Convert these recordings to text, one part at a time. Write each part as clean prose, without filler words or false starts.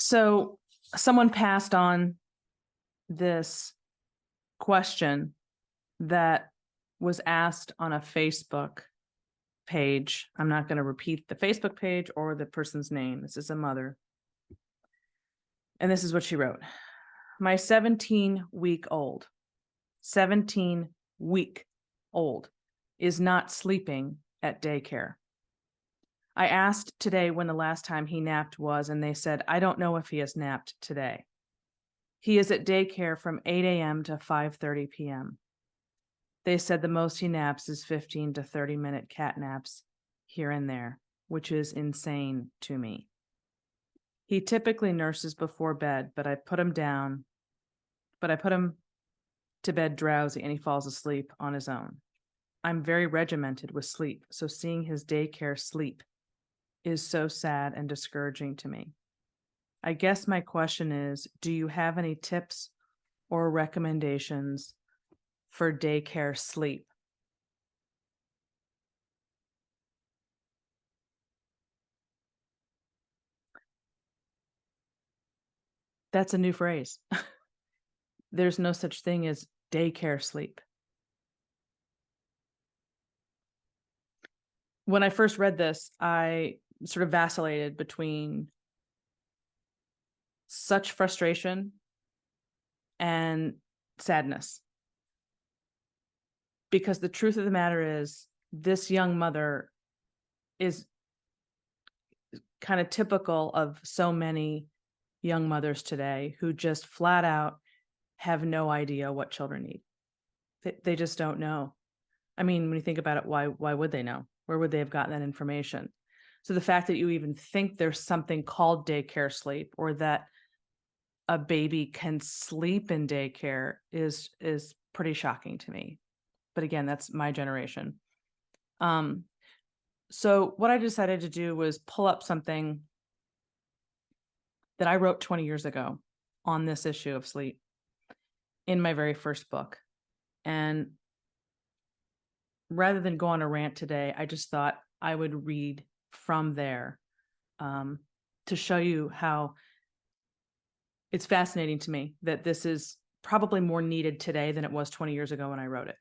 So someone passed on this question that was asked on a Facebook page. I'm not going to repeat the Facebook page or the person's name. This is a mother. And this is what she wrote. My 17-week-old is not sleeping at daycare. I asked today when the last time he napped was, and they said, I don't know if he has napped today. He is at daycare from 8 a.m. to 5:30 p.m. They said the most he naps is 15 to 30-minute cat naps here and there, which is insane to me. He typically nurses before bed, but I put him to bed drowsy and he falls asleep on his own. I'm very regimented with sleep, so seeing his daycare sleep is so sad and discouraging to me. I guess my question is, do you have any tips or recommendations for daycare sleep? That's a new phrase. There's no such thing as daycare sleep. When I first read this, I sort of vacillated between such frustration and sadness. Because the truth of the matter is, this young mother is kind of typical of so many young mothers today who just flat out have no idea what children need. They just don't know. I mean, when you think about it, why would they know? Where would they have gotten that information? So the fact that you even think there's something called daycare sleep, or that a baby can sleep in daycare, is pretty shocking to me. But again, that's my generation. So what I decided to do was pull up something that I wrote 20 years ago on this issue of sleep in my very first book. And rather than go on a rant today, I just thought I would read from there to show you how it's fascinating to me that this is probably more needed today than it was 20 years ago when I wrote it.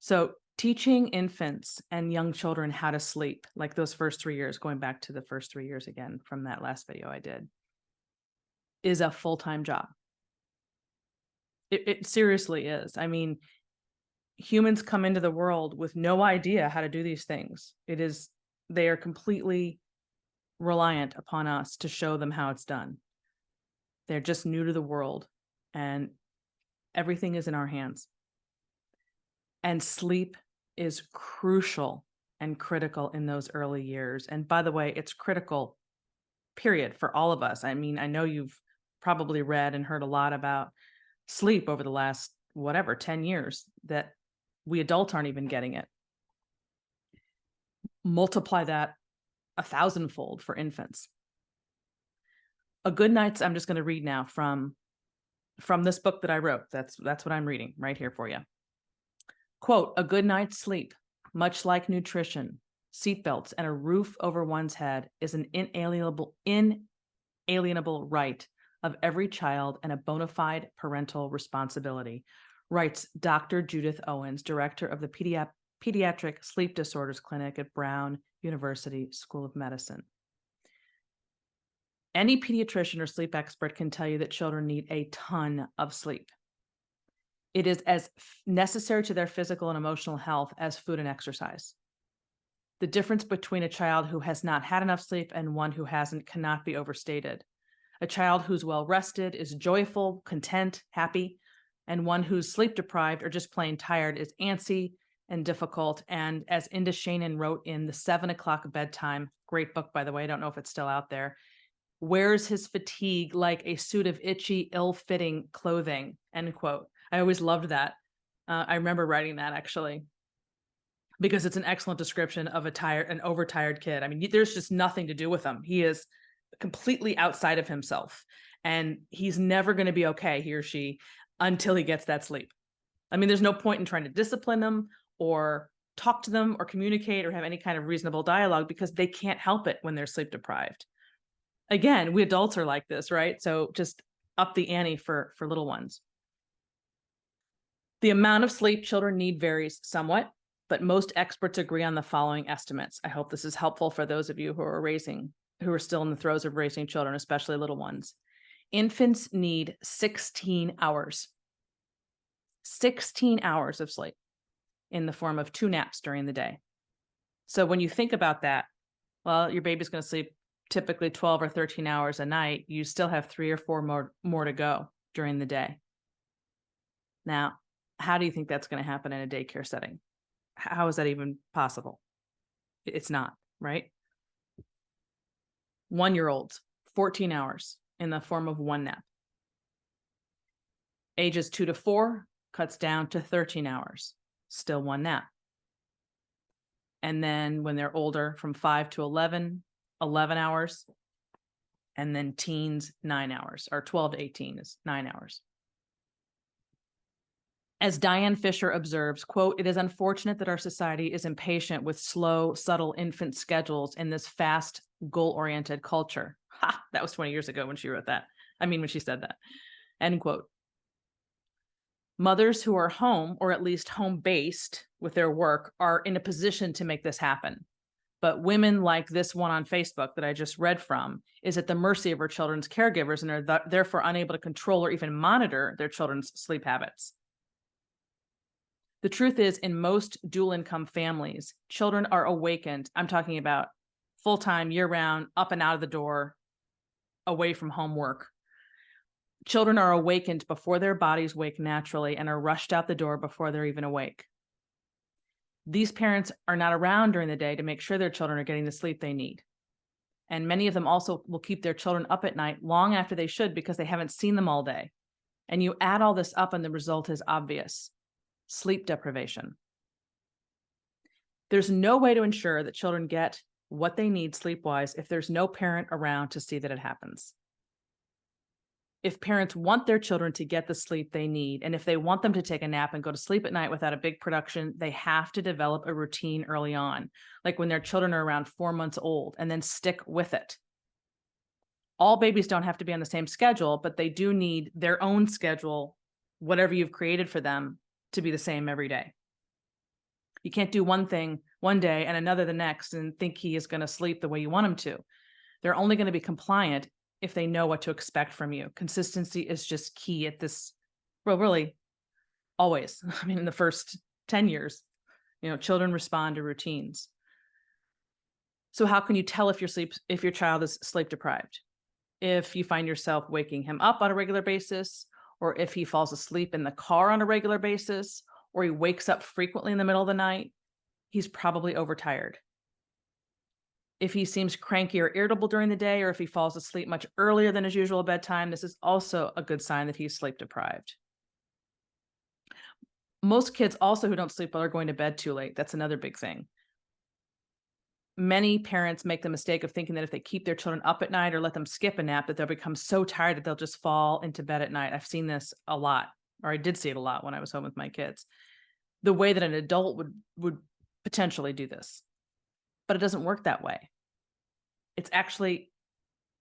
So teaching infants and young children how to sleep, like those first 3 years, going back to the first 3 years again from that last video I did, is a full-time job. It seriously is. I mean, humans come into the world with no idea how to do these things. They are completely reliant upon us to show them how it's done. They're just new to the world, and everything is in our hands. And sleep is crucial and critical in those early years. And by the way, it's critical, period, for all of us. I mean, I know you've probably read and heard a lot about sleep over the last, 10 years, that we adults aren't even getting it. Multiply that 1,000-fold for infants. I'm just going to read now from this book that I wrote. That's what I'm reading right here for you. Quote, a good night's sleep, much like nutrition, seatbelts, and a roof over one's head, is an inalienable right of every child and a bona fide parental responsibility, writes Dr. Judith Owens, director of the Pediatric Sleep Disorders Clinic at Brown University School of Medicine. Any pediatrician or sleep expert can tell you that children need a ton of sleep. It is as necessary to their physical and emotional health as food and exercise. The difference between a child who has not had enough sleep and one who hasn't cannot be overstated. A child who's well rested is joyful, content, happy, and one who's sleep deprived or just plain tired is antsy and difficult. And as Inda Shanan wrote in The 7 O'Clock Bedtime, great book, by the way, I don't know if it's still out there, wears his fatigue like a suit of itchy, ill-fitting clothing, end quote. I always loved that. I remember writing that, actually, because it's an excellent description of an overtired kid. I mean, there's just nothing to do with him. He is completely outside of himself, and he's never going to be okay, he or she, until he gets that sleep. I mean, there's no point in trying to discipline them or talk to them or communicate or have any kind of reasonable dialogue, because they can't help it when they're sleep deprived. Again, we adults are like this, right? So just up the ante for little ones. The amount of sleep children need varies somewhat, but most experts agree on the following estimates. I hope this is helpful for those of you who are still in the throes of raising children, especially little ones. Infants need 16 hours. 16 hours of sleep in the form of 2 naps during the day. So when you think about that, well, your baby's going to sleep typically 12 or 13 hours a night. You still have 3 or 4 more to go during the day. Now, how do you think that's going to happen in a daycare setting? How is that even possible? It's not, right? 1-year-olds, 14 hours in the form of 1 nap. Ages 2 to 4 cuts down to 13 hours, still 1 nap. And then when they're older, from 5 to 11, 11 hours. And then teens, 9 hours, or 12 to 18 is 9 hours. As Diane Fisher observes, quote, "It is unfortunate that our society is impatient with slow, subtle infant schedules in this fast, goal-oriented culture." Ha, that was 20 years ago when she wrote that. When she said that. End quote. Mothers who are home, or at least home-based with their work, are in a position to make this happen. But women like this one on Facebook that I just read from is at the mercy of her children's caregivers and are therefore unable to control or even monitor their children's sleep habits. The truth is, in most dual income families, children are awakened. I'm talking about full-time, year-round, up and out of the door, away from homework. Children are awakened before their bodies wake naturally and are rushed out the door before they're even awake. These parents are not around during the day to make sure their children are getting the sleep they need. And many of them also will keep their children up at night long after they should because they haven't seen them all day. And you add all this up and the result is obvious: sleep deprivation. There's no way to ensure that children get what they need sleep-wise if there's no parent around to see that it happens. If parents want their children to get the sleep they need, and if they want them to take a nap and go to sleep at night without a big production, they have to develop a routine early on, like when their children are around 4 months old, and then stick with it. All babies don't have to be on the same schedule, but they do need their own schedule, whatever you've created for them, to be the same every day. You can't do one thing one day and another the next and think he is going to sleep the way you want him to. They're only going to be compliant if they know what to expect from you. Consistency is just key at this, well, really always. In the first 10 years, children respond to routines. So how can you tell if your child is sleep deprived? If you find yourself waking him up on a regular basis, or if he falls asleep in the car on a regular basis, or he wakes up frequently in the middle of the night, he's probably overtired. If he seems cranky or irritable during the day, or if he falls asleep much earlier than his usual bedtime, this is also a good sign that he's sleep deprived. Most kids also who don't sleep well are going to bed too late. That's another big thing. Many parents make the mistake of thinking that if they keep their children up at night or let them skip a nap, that they'll become so tired that they'll just fall into bed at night. I've seen this a lot, or I did see it a lot when I was home with my kids. The way that an adult would potentially do this. But it doesn't work that way. It's actually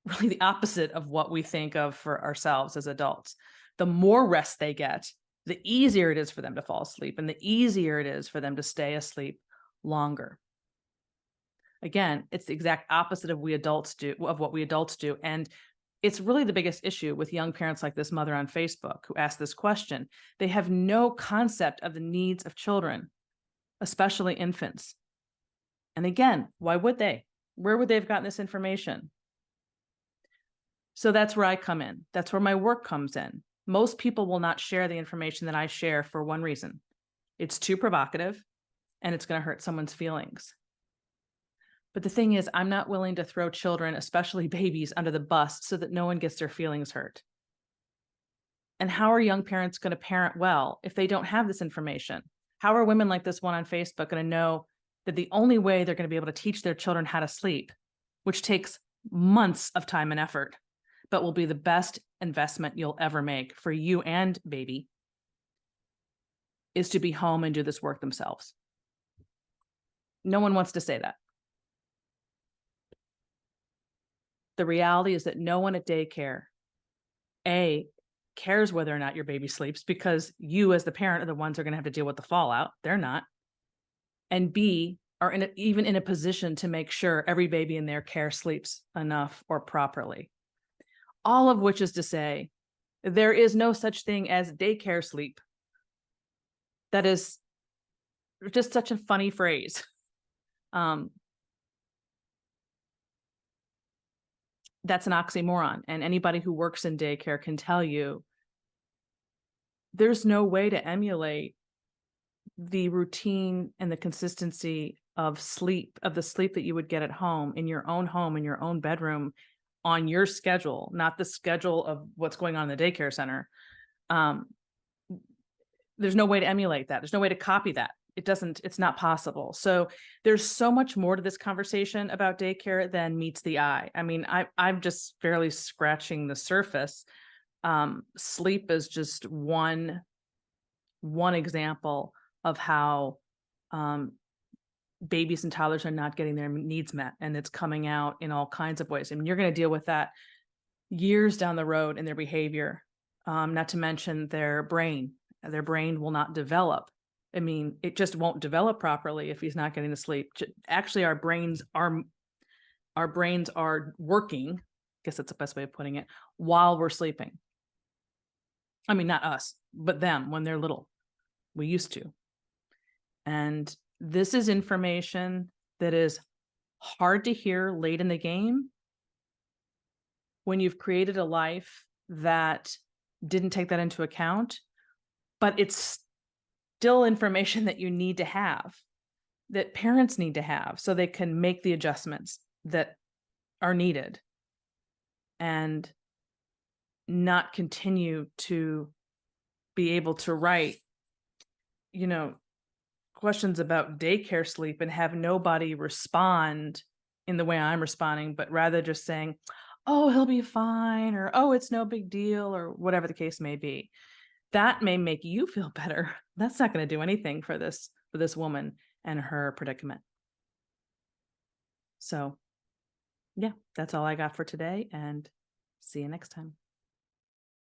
really the opposite of what we think of for ourselves as adults. The more rest they get, the easier it is for them to fall asleep, and the easier it is for them to stay asleep longer. Again, it's the exact opposite of what we adults do. And it's really the biggest issue with young parents like this mother on Facebook who asked this question. They have no concept of the needs of children, especially infants. And again, why would they? Where would they have gotten this information? So that's where I come in. That's where my work comes in. Most people will not share the information that I share for one reason. It's too provocative and it's going to hurt someone's feelings. But the thing is, I'm not willing to throw children, especially babies, under the bus so that no one gets their feelings hurt. And how are young parents going to parent well if they don't have this information? How are women like this one on Facebook going to know that the only way they're going to be able to teach their children how to sleep, which takes months of time and effort, but will be the best investment you'll ever make for you and baby, is to be home and do this work themselves? No one wants to say that. The reality is that no one at daycare, A, cares whether or not your baby sleeps, because you as the parent are the ones who are gonna have to deal with the fallout. They're not. And B, are even in a position to make sure every baby in their care sleeps enough or properly. All of which is to say, there is no such thing as daycare sleep. That is just such a funny phrase. That's an oxymoron, and anybody who works in daycare can tell you there's no way to emulate the routine and the consistency of the sleep that you would get at home, in your own bedroom, on your schedule, not the schedule of what's going on in the daycare center. There's no way to emulate that. There's no way to copy that. It's not possible. So there's so much more to this conversation about daycare than meets the eye. I mean, I'm just barely scratching the surface. Sleep is just one example of how babies and toddlers are not getting their needs met, and it's coming out in all kinds of ways. I mean, you're going to deal with that years down the road in their behavior, not to mention their brain. Their brain will not develop. I mean, it just won't develop properly if he's not getting the sleep. Actually, our brains are working, I guess that's the best way of putting it, while we're sleeping. I mean, not us, but them when they're little. We used to. And this is information that is hard to hear late in the game when you've created a life that didn't take that into account, but it's still information that you need to have, that parents need to have, so they can make the adjustments that are needed and not continue to be able to write, questions about daycare sleep and have nobody respond in the way I'm responding, but rather just saying, oh, he'll be fine, or, oh, it's no big deal, or whatever the case may be. That may make you feel better. That's not going to do anything for this woman and her predicament. So, yeah, that's all I got for today, and see you next time.